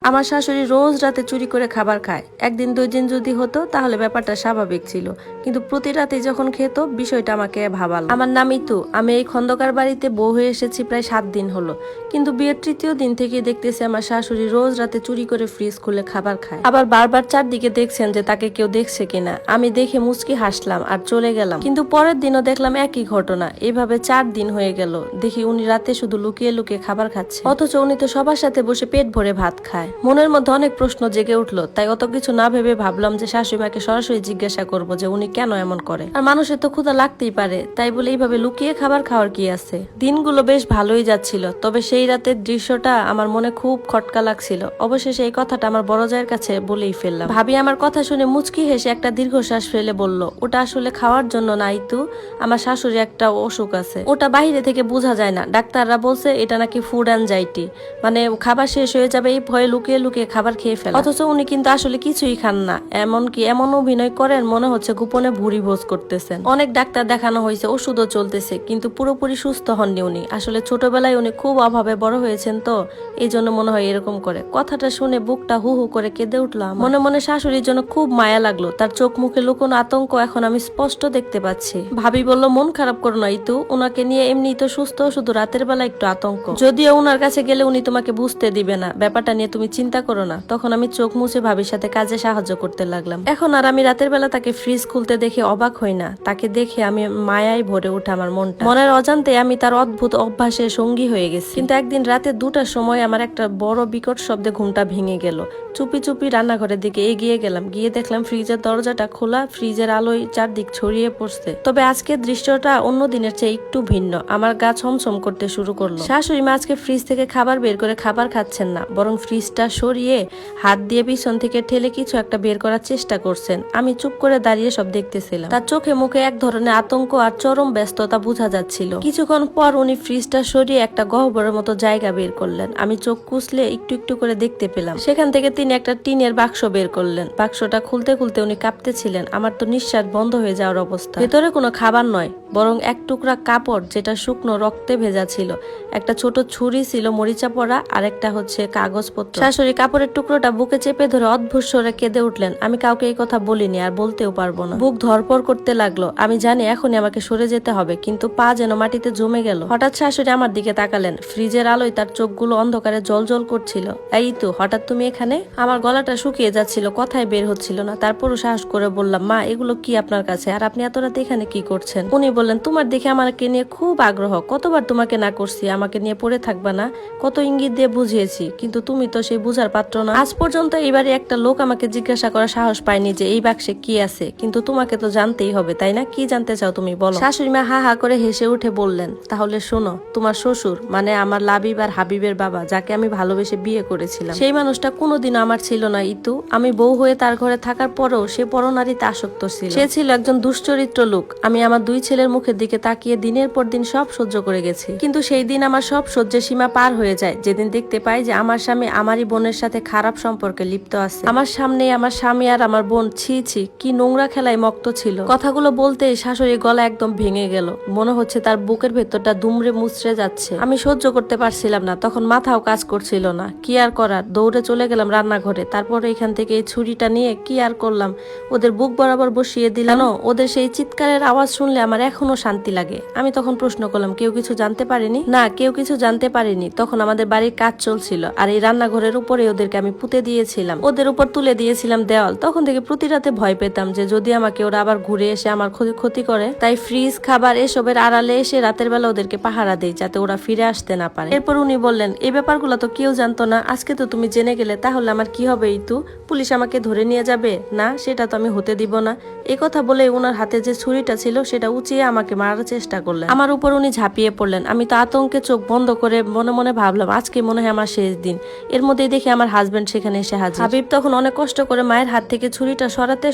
আমার শাশুড়ি রোজ রাতে চুরি করে খাবার খায়, একদিন দুই দিন যদি হতো তাহলে ব্যাপারটা স্বাভাবিক ছিল, কিন্তু প্রতি রাতে যখন খেত বিষয়টা আমাকে ভাবালো। আমার নাম ইতু, আমি এই খন্দকার বাড়িতে বউ হয়ে এসেছি প্রায় 7 দিন হলো, কিন্তু বিয়ের তৃতীয় দিন থেকে দেখতেছি আমার শাশুড়ি রোজ রাতে চুরি করে ফ্রিজ খুলে খাবার খায়। আবার বারবার চারদিকে দেখছেন যে তাকে কেউ দেখছে কিনা। আমি দেখে মুচকি হাসলাম আর চলে গেলাম, কিন্তু পরের দিনও দেখলাম একই ঘটনা। এভাবে 4 দিন হয়ে গেল, দেখি উনি রাতে শুধু লুকিয়ে লুকিয়ে খাবার খাচ্ছে, অথচ উনি তো সবার সাথে বসে পেট ভরে ভাত খায়। মনের মধ্যে অনেক প্রশ্ন জেগে উঠলো, তাই অত কিছু না ভেবে ভাবলাম যে শাশুড়িমাকে সরাসরি জিজ্ঞাসা করবো যে উনি কেন এমন করে। আর মানুষের তো ক্ষুধা লাগতেই পারে, তাই বলে এইভাবে লুকিয়ে খাবার খাওয়ার কি আছে। দিনগুলো বেশ ভালোই যাচ্ছিল, তবে সেই রাতের দৃশ্যটা আমার মনে খুব খটকা লাগছিল। অবশেষে এই কথাটা আমার বড় জায়ের কাছে বলেই ফেললাম। ভাবি আমার কথা শুনে মুচকি হেসে একটা দীর্ঘশ্বাস ফেলে বলল, ওটা আসলে খাওয়ার জন্য না ইতু, আমার শাশুড়ি একটা অসুখ আছে, ওটা বাইরে থেকে বোঝা যায় না। ডাক্তাররা বলছে এটা নাকি ফুড অ্যানজাইটি, মানে খাবার শেষ হয়ে যাবে এই ভয়ে লুকিয়ে লুকিয়ে খাবার খেয়ে ফেলে। অথচ উনি কিন্তু আসলে কিছুই খান না, এমনকি এমন অভিনয় করেন মনে হচ্ছে গোপনে ভুঁড়ি ভোজ করতেছেন। অনেক ডাক্তার দেখানো হয়েছে, ওষুধও চলতেছে, কিন্তু পুরোপুরি সুস্থ হননি উনি। আসলে ছোটবেলায় উনি খুব অভাবে বড় হয়েছেন, তো এই জন্য মনে হয় এরকম করে। কথাটা শুনে বুকটা হু হু করে কেঁদে উঠলাম। মনে মনে শাশুড়ির জন্য খুব মায়া লাগলো, তার চোখ মুখে লুকোনো আতঙ্ক এখন আমি স্পষ্ট দেখতে পাচ্ছি। ভাবি বলল, মন খারাপ করো না ইতু, ওনাকে নিয়ে এমনি তো সুস্থ, শুধু রাতের বেলা একটু আতঙ্ক। যদিও ওনার কাছে গেলে উনি তোমাকে বুঝতে দিবে না, ব্যাপারটা নিয়ে তুমি চিন্তা করো না। তখন আমি চোখ মুছে ভাবির সাথে কাজে সাহায্য করতে লাগলাম। এখন আর আমি রাতের বেলা তাকে ফ্রিজ খুলতে দেখে অবাক হই না, তাকে দেখে আমি মায়ায় ভরে উঠে আমার মনটা। মনের অজান্তে আমি তার অদ্ভুত অভ্যাসের সঙ্গী হয়ে গেছি। কিন্তু একদিন রাতে 2টার সময় আমার একটা বড় বিকট শব্দে ঘুমটা ভেঙে গেল। চুপি চুপি রান্নাঘরের দিকে এগিয়ে গেলাম, গিয়ে দেখলাম ফ্রিজের দরজাটা খোলা, ফ্রিজের আলোয় চারদিক ছড়িয়ে পড়ছে। তবে আজকের দৃশ্যটা অন্য দিনের চেয়ে একটু ভিন্ন। আমার গা ছমছম করতে শুরু করলো। শাশুড়ি মা আজকে ফ্রিজ থেকে খাবার বের করে খাবার খাচ্ছেন না, বরং ফ্রিজটা সরিয়ে হাত দিয়ে পিছন থেকে ঠেলে কিছু একটা বের করার চেষ্টা করছেন। আমি চুপ করে দাঁড়িয়ে সব দেখতেছিলাম। তার চোখে মুখে এক ধরনের আতঙ্ক আর চরম ব্যস্ততা বোঝা যাচ্ছিল। কিছুক্ষণ পর উনি ফ্রিজটা সরিয়ে একটা গহ্বরের মতো জায়গা বের করলেন। আমি চোখ কুচলে একটু একটু করে দেখতে পেলাম সেখান থেকে তিনি একটা টিনের বাক্স বের করলেন। বাক্সটা খুলতে খুলতে উনি কাঁপতেছিলেন। আমার তো নিঃশ্বাস বন্ধ হয়ে যাওয়ার অবস্থা। ভেতরে কোনো খাবার নয়, বরং এক টুকরা কাপড় যেটা শুকনো রক্তে ভেজা ছিল। একটা ছোট ছুরি ছিল মরিচা পড়া, আর একটা হচ্ছে কাগজপত্র। শাশুড়ি কাপড়ের টুকরোটা বুকে চেপে ধরে অদ্ভুত স্বরে কেঁদে উঠলেন। আমি কাউকে এই কথা বলিনি, আর বলতেও পারবো না। বুক ধরপড় করতে লাগলো। আমি জানি এখনই আমাকে সরে যেতে হবে, কিন্তু পা যেন মাটিতে জমে গেল। হঠাৎ শাশুড়ি আমার দিকে তাকালেন। ফ্রিজের আলোয় তার চোখগুলো অন্ধকারে জলজল করছিল। এই তো, হঠাৎ তুমি এখানে? আমার গলাটা শুকিয়ে যাচ্ছিল, কথাই বের হচ্ছিল না। তারপরও সাহস করে বললাম, মা এগুলো কি আপনার কাছে, আর আপনি এত রাতে এখানে কি করছেন? উনি বললেন, তোমার দেখে আমাকে নিয়ে খুব আগ্রহ, কতবার তোমাকে না করছি আমাকে নিয়ে পড়ে থাকবা না, কত ইঙ্গিত দিয়ে বুঝিয়েছি, কিন্তু তুমি তো সেই বুঝার পাত্র না। আজ পর্যন্ত এইবারে একটা লোক আমাকে জিজ্ঞাসা করার সাহস পায়নি যে এই বাক্সে কি আছে, কিন্তু তোমাকে তো জানতেই হবে তাই না? কি জানতে চাও তুমি বলো? শাশুড়ি মা হা হা করে হেসে উঠে বললেন, তাহলে শোনো, তোমার শ্বশুর মানে আমার লাবিব আর হাবিবের বাবা, যাকে আমি ভালোবেসে বিয়ে করেছিলাম, সেই মানুষটা কোনোদিনও আমার ছিল না ইতু। আমি বউ হয়ে তার ঘরে থাকার পরেও সে পরনারীতে আসক্ত ছিল। সে ছিল একজন দুশ্চরিত্র লোক। আমি আমার 2 ছেলের মুখের দিকে তাকিয়ে দিনের পর দিন সব সহ্য করে গেছি, কিন্তু সেই দিন আমার সব সহ্যের সীমা পার হয়ে যায় যেদিন দেখতে পাই যে আমার স্বামী আমারই বোনের সাথে খারাপ সম্পর্কে লিপ্ত আছে। আমার সামনে আমার স্বামী আর আমার বোন, ছি ছি, কি নোংরা খেলায় মক্ত ছিল। কথাগুলো বলতে শাশুড়ি গলা একদম ভেঙে গেল। মনে হচ্ছে তার বুকের ভেতরটা দুমড়ে মুচড়ে যাচ্ছে। আমি সহ্য করতে পারছিলাম না, তখন মাথাও কাজ করছিল না। কি আর করার, দৌড়ে চলে গেলাম রান্নাঘরে। তারপরে এখান থেকে এই ছুরিটা নিয়ে কি আর করলাম, ওদের বুক বরাবর বসিয়ে দিলাম। ওদের সেই চিৎকারের আওয়াজ শুনলে আমার এখনো শান্তি লাগে। আমি তখন প্রশ্ন করলাম, কেউ কিছু জানতে পারেনি? না, কেউ কিছু জানতে পারেনি। তখন আমাদের বাড়ির কাজ চলছিল, আর এই রান্নাঘরের উপরে ওদেরকে আমি পুঁতে দিয়েছিলাম, ওদের উপর তুলে দিয়েছিলাম দেওয়াল। তখন থেকে প্রতি রাতে ভয় পেতাম যে যদি আমাকে ওরা আবার ঘুরে এসে আমার ক্ষতি করে, তাই ফ্রিজ, খাবার এসবের আড়ালে এসে রাতের বেলা ওদেরকে পাহারা দেই, যাতে ওরা ফিরে আসতে না পারে। এরপর উনি বললেন, এই ব্যাপারগুলো তো কেউ জানতো না, আজকে তো তুমি জেনে গেলে, তাহলে আমার কি হবে ইতু? পুলিশ আমাকে ধরে নিয়ে যাবে? না, সেটা তো আমি হতে দিব না। এই কথা বলে ওনার হাতে যে ছুরিটা ছিল সেটা উঁচিয়ে আমাকে মারার চেষ্টা করলেন। আমার উপর উনি ঝাঁপিয়ে পড়লেন। আমি তো আতঙ্কে চোখ বন্ধ করে মনে মনে ভাবলাম, আজকে মনে হয় আমার শেষ দিন। এর মধ্যেই দেখি আমার হাজবেন্ড সেখানে এসে হাজির। হাবিব তখন অনেক কষ্ট করে মায়ের হাত থেকে ছুরিটা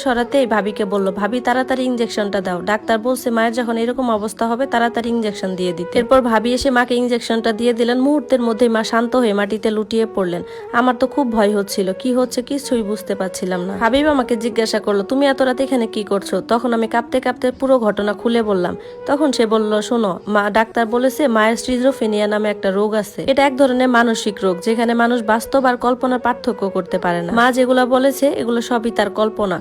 সরাতেই ভাবিকে বলল, ভাবি তাড়াতাড়ি ইঞ্জেকশনটা দাও, ডাক্তার বলছে মায়ের যখন এরকম অবস্থা হবে তাড়াতাড়ি ইঞ্জেকশন দিয়ে দিতে। এরপর ভাবি এসে মাকে ইঞ্জেকশনটা দিয়ে দিলেন। মুহূর্তের মধ্যেই মা শান্ত হয়ে মাটিতে লুটিয়ে পড়লেন। আমার তো খুব ভয় হচ্ছিল, কি হচ্ছে কিছুই বুঝতে পারছিলাম না। হাবিব আমাকে জিজ্ঞাসা করলো, তুমি এত রাতে এখানে কি করছো? তখন আমি কাঁপতে কাঁপতে পুরো ঘটনা খুলে বললাম। পারলাম। তখন সে বলল, শোনো মা, ডাক্তার বলেছে মায়ের সিজোফ্রেনিয়া নামে একটা রোগ আছে। এটা এক ধরনের মানসিক রোগ, যেখানে মানুষ বাস্তব আর কল্পনার পার্থক্য করতে পারে না। মা যেগুলো বলেছে এগুলো সবই তার কল্পনা,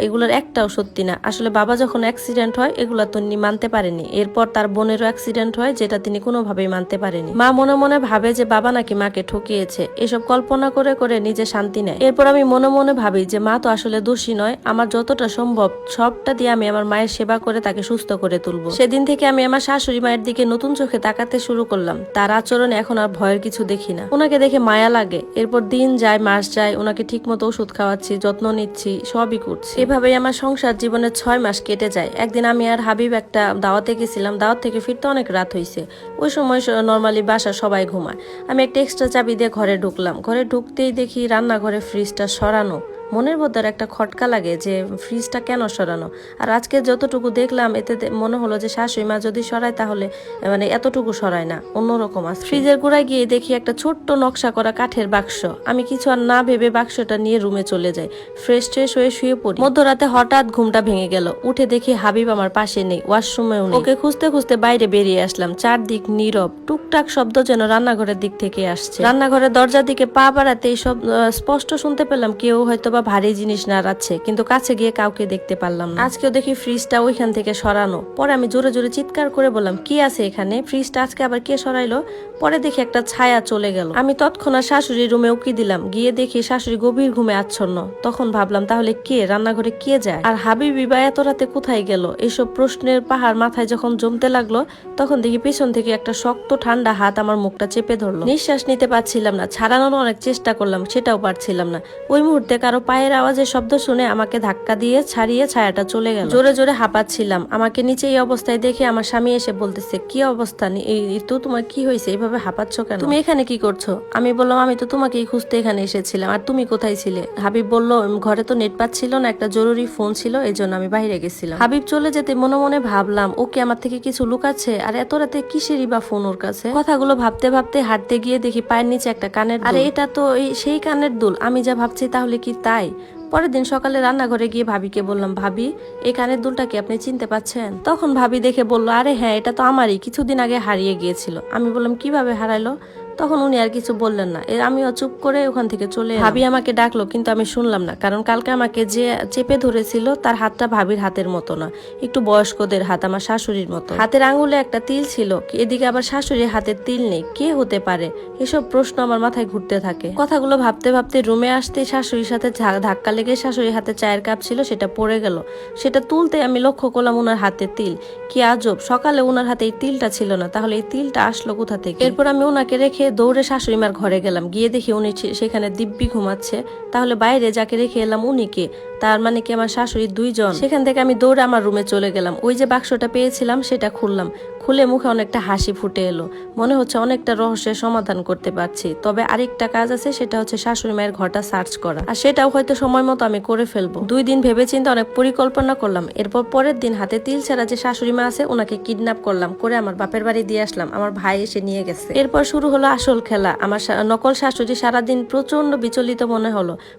এগুলোর একটাও সত্যি না। আসলে বাবা যখন অ্যাক্সিডেন্ট হয় এগুলো তো মানতে পারেনি। এরপর তার বোনেরও অ্যাক্সিডেন্ট হয়, যেটা তিনি কোনোভাবেই মানতে পারেনি। মা মনে মনে ভাবে যে বাবা নাকি মাকে ঠকিয়েছে। এসব কল্পনা করে করে নিজে শান্তি নেয়। এরপর আমি মনে মনে ভাবি যে মা তো আসলে দোষী নয়, আমার যতটা সম্ভব সবটা দিয়ে আমি আমার মায়ের সেবা করে তাকে সুস্থ করে তুলবো। সেদিন থেকে আমি আমার শাশুড়ি মায়ের দিকে নতুন চোখে তাকাতে শুরু করলাম। তার আচরণে এখন আর ভয়ের কিছু দেখি না, ওনাকে দেখে মায়া লাগে। এরপর দিন যায়, মাস যায়, ওনাকে ঠিক মতো ওষুধ খাওয়াচ্ছি, যত্ন নিচ্ছি, সবই করছি। এভাবেই আমার সংসার জীবনের 6 মাস কেটে যায়। একদিন আমি আর হাবিব একটা দাওয়াতে গেছিলাম। দাওয়াত থেকে ফিরতে অনেক রাত হয়েছে। ওই সময় নর্মালি বাসা সবাই ঘুমায়। আমি একটা এক্সট্রা চাবি দিয়ে ঘরে ঢুকলাম। ঘরে ঢুকতেই দেখি রান্নাঘরে ফ্রিজটা সরানো। মনের মধ্যে একটা খটকা লাগে যে ফ্রিজটা কেন সরানো। আর আজকে যতটুকু দেখলাম এতে মনে হলো যে শাশুড়ি মা যদি সরায় তাহলে মানে এতটুকু সরায় না, অন্যরকম আছে। ফ্রিজের গোড়ায় গিয়ে দেখি একটা ছোট্ট নকশা করা কাঠের বাক্স। আমি কিছু আর না ভেবে বাক্সটা নিয়ে রুমে চলে যাই। ফ্রেশ হয়ে শুয়ে পড়ি। মধ্যরাতে হঠাৎ ঘুমটা ভেঙে গেল। উঠে দেখি হাবিব আমার পাশে নেই, ওয়াশরুমেও নেই। ওকে খুঁজতে খুঁজতে বাইরে বেরিয়ে আসলাম। চারদিক নীরব, টুকটাক শব্দ যেন রান্নাঘরের দিক থেকে আসছে। রান্নাঘরের দরজার দিকে পা বাড়াতে সব স্পষ্ট শুনতে পেলাম কেউ হয়তো বা ভারী জিনিস নাড়াচ্ছে, কিন্তু কাছে গিয়ে কাউকে দেখতে পারলাম না। আজকেও দেখি ফ্রিজটা ওইখান থেকে সরানো। পরে আমি জোরে জোরে চিৎকার করে বললাম, কি আছে এখানে? ফ্রিজটা আজকে আবার কে সরাইলো? পরে দেখি একটা ছায়া চলে গেল। আমি তৎক্ষণাৎ শাশুড়ির রুমে উকি দিলাম। গিয়ে দেখি শাশুড়ি গভীর ঘুমে আচ্ছন্ন। তখন ভাবলাম তাহলে কে রান্নাঘরে কে যায়, আর হাবিবি বা এত রাতে কোথায় গেল? এইসব প্রশ্নের পাহাড় মাথায় যখন জমতে লাগলো, তখন দেখি পেছন থেকে একটা শক্ত ঠান্ডা হাত আমার মুখটা চেপে ধরলো। নিঃশ্বাস নিতে পারছিলাম না, ছাড়ানোর অনেক চেষ্টা করলাম, সেটাও পারছিলাম না। ওই মুহূর্তে কারো পায়ের আওয়াজের শব্দ শুনে আমাকে ধাক্কা দিয়ে ছাড়িয়ে ছায়াটা চলে গেল। জোরে জোরে হাঁপাচ্ছিলাম। আমাকে নিচে এই অবস্থায় দেখে আমার স্বামী এসে বলতেছে, কি অবস্থা, এই তো তোমার কি হয়েছে, এইভাবে হাঁপাচ্ছ কেন? তুমি এখানে কি করছো? আমি বললাম, আমি তো তোমাকেই খুঁজতে এখানে এসেছিলাম। আর তুমি কোথায় ছিলে? হাবিব বলল, ঘরে তো নেট পাচ্ছিল না, একটা জরুরি ফোন ছিল, এই জন্য আমি বাইরে গেছিলাম। হাবিব চলে যেতে মনে মনে ভাবলাম ওকে আমার থেকে কিছু লুকাচ্ছে, আর এত রাতে কিসেরই বা ফোন ওর কাছে। কথাগুলো ভাবতে ভাবতে হাঁটতে গিয়ে দেখি পায়ের নিচে একটা কানের দুল। আরে এটা তো সেই কানের দুল, আমি যা ভাবছি তাহলে কি তাই? পরের দিন সকালে রান্নাঘরে গিয়ে ভাবিকে বললাম, ভাবি এই কানের দুলটা কি আপনি চিনতে পাচ্ছেন? তখন ভাবি দেখে বলল, আরে হ্যাঁ, এটা তো আমারই, কিছুদিন আগে হারিয়ে গিয়েছিল। আমি বললাম, কিভাবে হারাইলো? তখন উনি আর কিছু বললেন না। আমিও চুপ করে ওখান থেকে চলে এলাম। ভাবি আমাকে ডাকলো, কিন্তু আমি শুনলাম না, কারণ কালকে আমাকে যে চেপে ধরেছিল তার হাতটা ভাবির হাতের মতো না, একটু বয়স্কদের হাত, আমার শাশুড়ির মতো। হাতের আঙুলে একটা তিল ছিল, এদিকে আবার শাশুড়ির হাতের তিল নেই। কে হতে পারে? এসব প্রশ্ন আমার মাথায় ঘুরতে থাকে। কথাগুলো ভাবতে ভাবতে রুমে আসতে শাশুড়ির সাথে ধাক্কা লেগে শাশুড়ির হাতে চায়ের কাপ ছিল, সেটা পড়ে গেল। সেটা তুলতে আমি লক্ষ্য করলাম ওনার হাতে তিল। কি আজব, সকালে ওনার হাতে এই তিলটা ছিল না, তাহলে এই তিলটা আসলো কোথা থেকে? এরপর আমি ওনাকে রেখে দৌড়ে শাশুড়ি মার ঘরে গেলাম। গিয়ে দেখি উনি সেখানে দিব্যি ঘুমাচ্ছে। তাহলে বাইরে যাকে রেখে এলাম উনি কে? তার মানে কি আমার শাশুড়ির 2 জন? সেখান থেকে আমি দৌড়ে আমার রুমে চলে গেলাম। ওই যে বাক্সটা পেয়েছিলাম সেটা খুললাম। খুলে মুখে অনেকটা হাসি ফুটে এলো। মনে হচ্ছে অনেকটা রহস্যের সমাধান করতে পারছি। তবে আরেকটা কাজ আছে, সেটা হচ্ছে শাশুড়ি মায়ের ঘরটা সার্চ করা, আর সেটাও হয়তো সময় মতো আমি করে ফেলবো। 2 দিন ভেবেচিন্তে অনেক পরিকল্পনা করলাম। এরপর পরের দিন হাতে তিল ছাড়া যে শাশুড়ি মা আছে ওনাকে কিডন্যাপ করলাম, করে আমার বাপের বাড়ি দিয়ে আসলাম। আমার ভাই এসে নিয়ে গেছে। এরপর শুরু হলো আসল খেলা। আমার নকল শাশুড়ি সারাদিন প্রচন্ড বিচলিত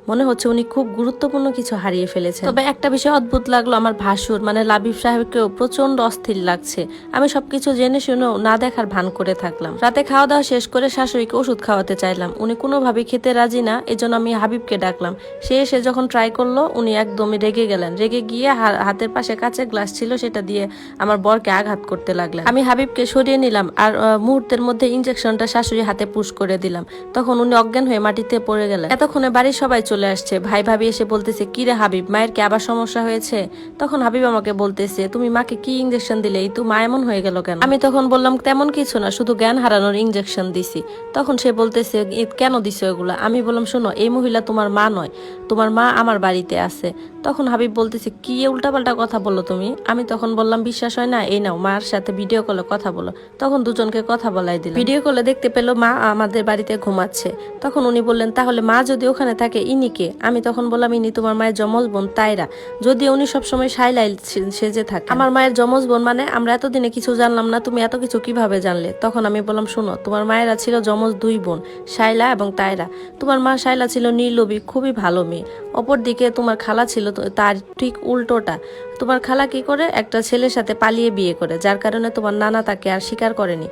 মনে হচ্ছে উনি খুব গুরুত্বপূর্ণ কিছু হারিয়ে ফেলেছে। তবে একটা বিষয় অদ্ভুত লাগলো, আমার ভাসুর মানে লাবিব সাহেবকেও প্রচন্ড অস্থির লাগছে। আমি সবকিছু জেনে শুনেও না দেখার ভান করে থাকলাম। রাতে খাওয়া দাওয়া শেষ করে শাশুড়িকে ওষুধ খাওয়াতে চাইলাম, উনি কোনোভাবেই খেতে রাজি না। এজন্য আমি হাবিবকে ডাকলাম। সে এসে যখন ট্রাই করলো, উনি একদমই রেগে গেলেন। রেগে গিয়ে হাতের পাশে কাঁচের গ্লাস ছিল, সেটা দিয়ে আমার বরকে আঘাত করতে লাগলেন। আমি হাবিবকে সরিয়ে নিলাম, আর মুহূর্তের মধ্যে ইনজেকশনটা শাশুড়ি হাতে পুশ করে দিলাম। তখন উনি অজ্ঞান হয়ে মাটিতে পড়ে গেলেন। এতক্ষণে বাড়ির সবাই চলে আসছে। ভাই ভাবি এসে বলতেছে, কি রে হাবিব, মায়ের কি আবার সমস্যা হয়েছে? তখন হাবিব আমাকে বলতেছে, তুমি মাকে কি ইনজেকশন দিলে, এই তো মা এমন হয়ে গেল কেন? আমি তখন বললাম, তেমন কিছু না, শুধু জ্ঞান হারানোর ইনজেকশন দিছি। তখন সে বলতেছে, কেন দিছো এগুলা? আমি বললাম, শোনো, এই মহিলা তোমার মা নয়, তোমার মা আমার বাড়িতে আছে। তখন হাবিব বলতেছে, কি উল্টাপাল্টা কথা বলো তুমি? আমি তখন বললাম, বিশ্বাস হয় না, এই নাও মার সাথে ভিডিও কলে কথা বলো। তখন দুজনকে কথা বলাই দিল। ভিডিও কলে দেখতে পেলো মা আমাদের বাড়িতে ঘুমাচ্ছে। তখন উনি বললেন, তাহলে মা যদি ওখানে থাকে ইনি কে? আমি তখন বললাম, ইনি তোমার মায়ের যমজ বোন তাইরা। যদি উনি সবসময় সাইলাই সেজে থাকে। আমার মায়ের যমজ বোন মানে? আমরা এতদিনে কিছু জানলাম না, তুমি এত কিছু কিভাবে জানলে? তখন আমি বললাম, শুনো, তোমার মায়েরা ছিল যমজ 2 বোন, শাইলা এবং তাইরা। তোমার মা শাইলা ছিল নির্লোভী, খুবই ভালো মেয়ে। অপরদিকে তোমার খালা ছিল তার ঠিক উল্টোটা, তোমার খালা কি করে, একটা ছেলের সাথে পালিয়ে বিয়ে করে, যার কারণে তোমার নানা তাকে আর স্বীকার করেনি।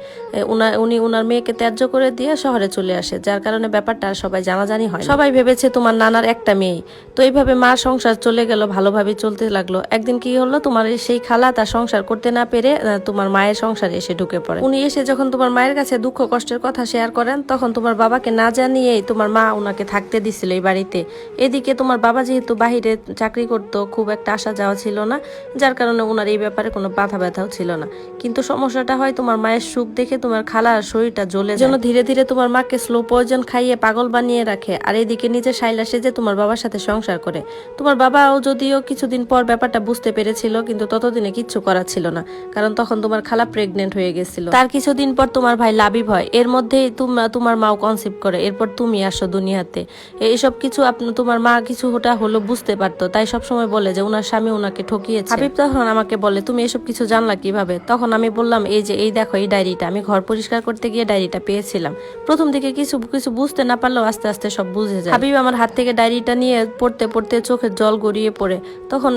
উনি উনার মেয়েকে ত্যায্য করে দিয়ে শহরে চলে আসে, যার কারণে ব্যাপারটা আর সবাই জানাজানি হয়। সবাই ভেবেছে তোমার নানার একটা মেয়ে। তো এইভাবে মার সংসার চলে গেল, ভালোভাবে চলতে লাগলো। একদিন কি হলো, তোমার সেই খালা তার সংসার করতে না পেরে তোমার মায়ের সংসারে এসে ঢুকে পড়ে। উনি এসে যখন তোমার মায়ের কাছে দুঃখ কষ্টের কথা শেয়ার করেন, তখন তোমার বাবাকে না জানিয়েই তোমার মা ওনাকে থাকতে দিছিল এই বাড়িতে। এদিকে তোমার বাবা যেহেতু বাহিরে চাকরি করতো, খুব একটা আসা যাওয়া ছিল না, যার কারণে ওনার এই ব্যাপারে কোনো বাধা ব্যথাও ছিল না। কিন্তু সমস্যাটা হয় তোমার মায়ের সুখ দেখে তোমার খালার শরীরটা জ্বলে যায়, যেন ধীরে ধীরে তোমার মাকে স্লো পয়জন খাইয়ে পাগল বানিয়ে রাখে। আর এদিকে নিজে সাইলা সেজে তোমার বাবার সাথে সংসার করে। তোমার বাবাও যদিও কিছুদিন পর ব্যাপারটা বুঝতে পেরেছিল, কিন্তু ততদিনে কিচ্ছু করার ছিল না, কারণ তখন তোমার খালা প্রেগনেন্ট হয়ে গেছিল। তার কিছুদিন পর তোমার ভাই লাবিব হয়, এর মধ্যেই তোমার মাও কনসিভ করে, এরপর তুমি আসো দুনিয়াতে। এইসব কিছু তোমার মা কিছু ওটা হলো বুঝতে পারতো, তাই সবসময় বলে যে ওনার স্বামী ওনাকে ঠকিয়েছে। হাবিব তখন আমাকে বলে, তুমি এসব কিছু জানলা কিভাবে? তখন আমি বললাম, এই দেখো এই ডায়েরিটা, আমি ঘর পরিষ্কার করতে গিয়ে ডায়েরিটা পেয়েছিলাম। প্রথম দিকে কিছু কিছু বুঝতে না পারলেও আস্তে আস্তে সব বুঝে যায়। হাবিব আমার হাত থেকে ডায়েরিটা নিয়ে পড়তে পড়তে চোখের জল গড়িয়ে পড়ে। তখন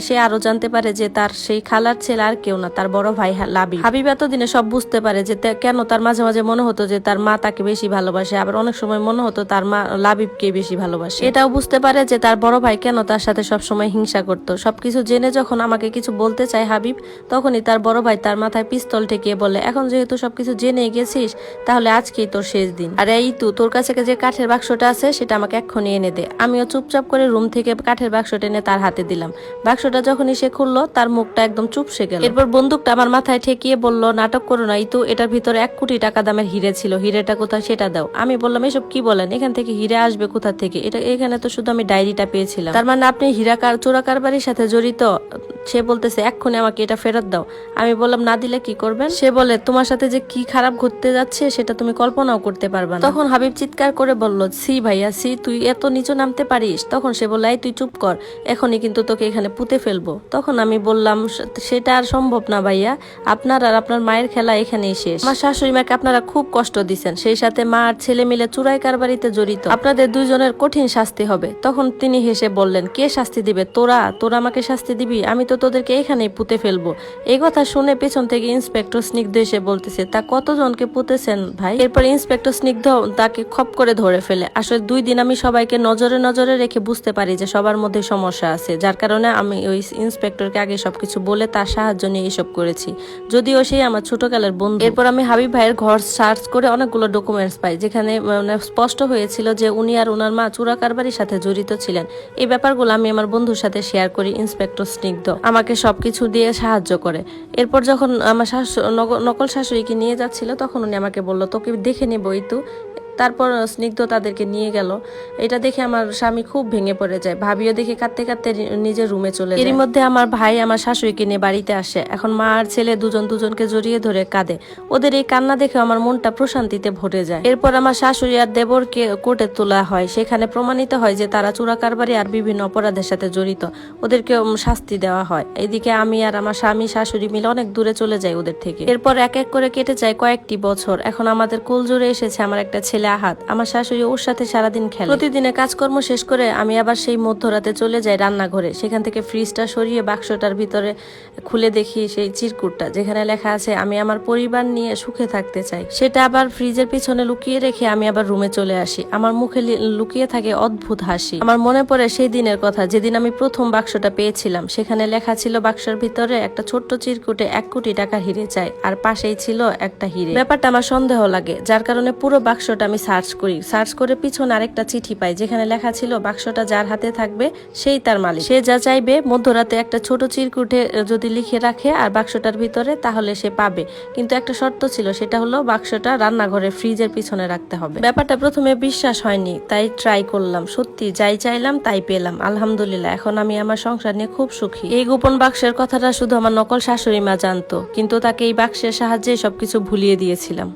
সে আরো জানতে পারে যে তার সেই খালার ছেলে আর কেউ না, তার বড় ভাই লাবিব। হাবিব এতদিনে সব বুঝতে পারে যে কেন তার মাঝে মাঝে মনে হতো যে তার মা তাকে বেশি ভালোবাসে, আবার অনেক সময় মনে হতো তার মা লাবিবকে বেশি ভালোবাসে। এটাও বুঝতে পারে যে তার বড় ভাই কেন তার সাথে সবসময় হিংসা করতো। সবকিছু জেনে যখন আমাকে কিছু বলতে চায় হাবিব, তখনই তার বড় ভাই তার মাথায় পিস্তল ঠেকিয়ে বলে, এখন যেহেতু সবকিছু জেনে গেছিস, তাহলে আজকেই তোর শেষ দিন। আর এই তোর কাছে যে কাঠের বাক্সটা আছে সেটা আমাকে এক্ষুনি এনে দে। আমিও চুপচাপ করে রুম থেকে কাঠের বাক্সটা এনে তার হাতে দিলাম। বাক্সটা যখনই সে খুললো, তার মুখটা একদম চুপসে গেল। এরপর বন্দুকটা আমার মাথায় ঠেকিয়ে বলল, নাটক করো না, এটার ভিতরে 1 কোটি টাকা দামের হিরে ছিল, হিরেটা কোথায় সেটা দাও। আমি বললাম, এসব কি বলেন, এখান থেকে হিরে আসবে কোথা থেকে? এখানে তো শুধু আমি ডায়েরিটা পেয়েছিলাম। তার মানে আপনি চোরা কারবারির সাথে জড়িত? সে বলতেছে, এক্ষুনি আমাকে এটা ফেরত দাও। আমি বললাম, না দিলে কি করবেন? সে বলে, তোমার সাথে যে কি খারাপ ঘটতে যাচ্ছে সেটা তুমি কল্পনাও করতে পারবে না। তখন হাবিব চিৎকার করে বলল, সি ভাইয়া সি, তুই এত নিচু নামতে পারিস? তখন সে বলল, এই তুই চুপ কর, এখনই কিন্তু তোকে এখানে পুঁতে ফেলবো। তখন আমি বললাম, সেটা আর সম্ভব না ভাইয়া, আপনার আর আপনার মায়ের খেলা এখানেই শেষ। আমার শাশুড়ি মাকে আপনারা খুব কষ্ট দিচ্ছেন, সেই সাথে মা আর ছেলে মিলে চুরাই কারবারিতে জড়িত, আপনাদের দুইজনের কঠিন শাস্তি হবে। তখন তিনি হেসে বললেন, কে শাস্তি দিবে? তোরা আমাকে শাস্তি দিবি? আমি তো তোদেরকে এখানেই পুঁতে ফেলবো। এই কথা শুনে পেছন থেকে ইন্সপেক্টর স্নিগ্ধ এসে বলতেছে, তা কতজনকে পুঁতেছেন ভাই? এরপর ইন্সপেক্টর স্নিগ্ধ তাকে খপ করে ধরে ফেলে। আসলে 2 দিন আমি সবাইকে নজরে নজরে রেখে বুঝতে পারি যে সবার মধ্যে সমস্যা আছে, যার কারণে আমি ওই ইন্সপেক্টরকে আগে সবকিছু বলে তার সাহায্য নিয়ে এইসব করেছি, যদিও সেই আমার ছোটকালের বন্ধু। এরপর আমি হাবিব ভাইয়ের ঘর সার্চ করে অনেকগুলো ডকুমেন্টস পাই, যেখানে স্পষ্ট হয়েছিল যে উনি আর ওনার মা চোরা কারবারির সাথে জড়িত ছিলেন। এই ব্যাপারগুলো আমি আমার বন্ধুর সাথে শেয়ার করি। ইন্সপেক্টর স্নিগ্ধ আমাকে সবকিছু দিয়ে সাহায্য করে। এরপর যখন আমার নকল শাশুড়িকে নিয়ে যাচ্ছিল, তখন উনি আমাকে বলল, তোকে দেখে নেবই তো। তারপর স্নিগ্ধ তাদেরকে নিয়ে গেল। এটা দেখে আমার স্বামী খুব ভেঙে পড়ে যায়, ভাবিও দেখে কাঁদতে কাঁদতে নিজের রুমে চলে যায়। এরই মধ্যে আমার ভাই আমার শাশুড়িকে নিয়ে বাড়িতে আসে। এখন মা আর ছেলে দুজনকে জড়িয়ে ধরে কাঁদে। ওদের এই কান্না দেখে আমার মনটা প্রশান্তিতে ভরে যায়। এরপর আমার শাশুড়ি আর দেবরকে কোর্টে তোলা হয়, সেখানে প্রমাণিত হয় যে তারা চোরা কারবারি আর বিভিন্ন অপরাধের সাথে জড়িত, ওদেরকে শাস্তি দেওয়া হয়। এদিকে আমি আর আমার স্বামী শাশুড়ি মিলে অনেক দূরে চলে যাই ওদের থেকে। এরপর এক এক করে কেটে যায় কয়েকটি বছর। এখন আমাদের কোল জুড়ে এসেছে আমার একটা ছেলে আহাত। আমার শাশুড়ি ওর সাথে সারাদিন খেলে। প্রতিদিনের কাজকর্ম শেষ করে আমি আবার সেই মধ্যরাতে চলে যাই রান্নাঘরে। সেখান থেকে ফ্রিজটা সরিয়ে বাক্সটার ভিতরে খুলে দেখি সেই চিরকুটটা, যেখানে লেখা আছে, আমি আমার পরিবার নিয়ে সুখে থাকতে চাই। সেটা আবার ফ্রিজের পিছনে লুকিয়ে রেখে আমি আবার রুমে চলে আসি। আমার মুখে লুকিয়ে থাকে অদ্ভুত হাসি। আমার মনে পড়ে সেই দিনের কথা, যেদিন আমি প্রথম বাক্সটা পেয়েছিলাম। সেখানে লেখা ছিল বাক্সের ভিতরে একটা ছোট্ট চিরকুটে 1 কোটি টাকা হিরে চাই, আর পাশেই ছিল একটা হিরে। ব্যাপারটা আমার সন্দেহ লাগে, যার কারণে পুরো বাক্সটা আমি সার্চ করে পিছনে আরেকটা চিঠি পাই, যেখানে লেখা ছিল, বাক্সটা যার হাতে থাকবে সেই তার মালিক, সে যা চাইবে মধ্যরাতে একটা ছোট চিরকুটে যদি লিখে রাখে আর বাক্সটার ভিতরে, তাহলে সে পাবে। কিন্তু একটা শর্ত ছিল, সেটা হলো বাক্সটা রান্নাঘরে ফ্রিজের পিছনে রাখতে হবে। ব্যাপারটা প্রথমে বিশ্বাস হয়নি, তাই ট্রাই করলাম। সত্যি যাই চাইলাম তাই পেলাম। আলহামদুলিল্লাহ, এখন আমি আমার সংসার নিয়ে খুব সুখী। এই গোপন বাক্সের কথাটা শুধু আমার নকল শাশুড়ি মা জানতো, কিন্তু তাকে এই বাক্সের সাহায্যে সবকিছু ভুলিয়ে দিয়েছিলাম।